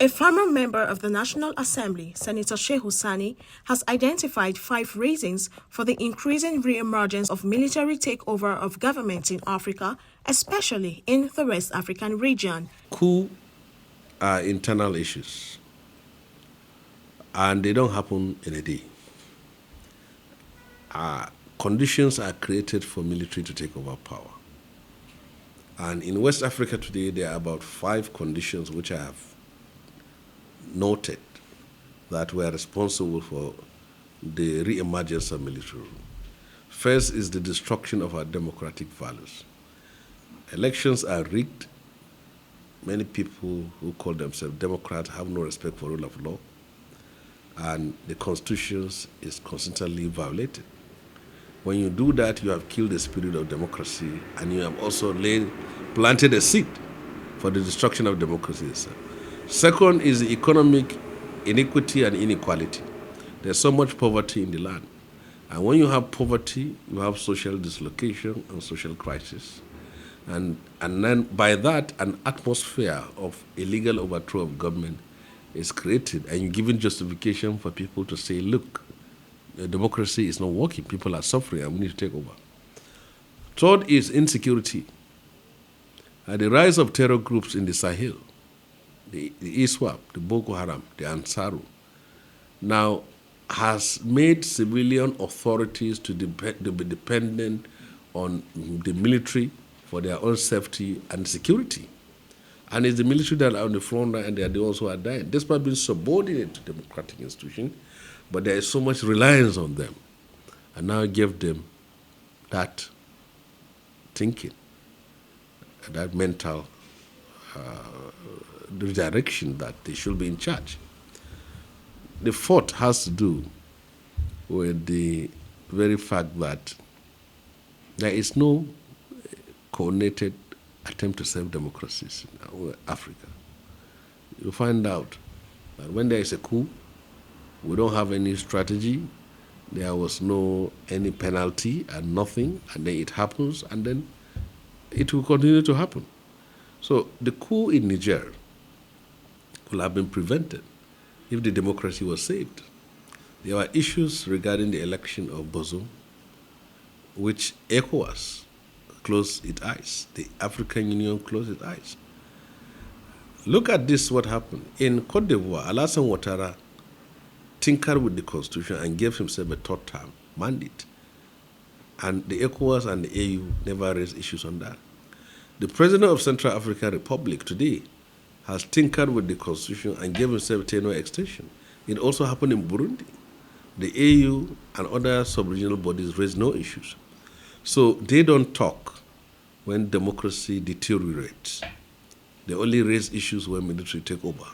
A former member of the National Assembly, Senator Shehu Sani, has identified 5 reasons for the increasing re-emergence of military takeover of government in Africa, especially in the West African region. Coup are internal issues, and they don't happen in a day. Conditions are created for military to take over power. And in West Africa today, there are about 5 conditions which I have noted that were responsible for the re-emergence of military rule. First is the destruction of our democratic values. Elections are rigged. Many people who call themselves Democrats have no respect for rule of law, and the Constitution is constantly violated. When you do that, you have killed the spirit of democracy, and you have also planted a seed for the destruction of democracy itself. Second is the economic inequity and inequality. There's so much poverty in the land. And when you have poverty, you have social dislocation and social crisis. And then by that, an atmosphere of illegal overthrow of government is created, and you're giving justification for people to say, look, the democracy is not working, people are suffering, and we need to take over. Third is insecurity. The rise of terror groups in the Sahel, the ISWAP, the Boko Haram, the Ansaru, now has made civilian authorities to be dependent on the military for their own safety and security. And it's the military that are on the front line, and they are the ones who are dying. Despite being subordinate to democratic institutions, but there is so much reliance on them. And now give them that thinking, that mental direction that they should be in charge. The fourth has to do with the very fact that there is no coordinated attempt to save democracies in Africa. You find out that when there is a coup, we don't have any strategy, there was no any penalty and nothing, and then it happens, and then it will continue to happen. So the coup in Niger could have been prevented if the democracy was saved. There were issues regarding the election of Bazoum, which ECOWAS closed its eyes. The African Union closed its eyes. Look at this, what happened. In Cote d'Ivoire, Alassane Ouattara tinkered with the constitution and gave himself a 3rd term mandate. And the ECOWAS and the AU never raised issues on that. The president of Central African Republic today has tinkered with the constitution and gave himself a tenure extension. It also happened in Burundi. The AU and other sub-regional bodies raised no issues. So they don't talk when democracy deteriorates. They only raise issues when military take over.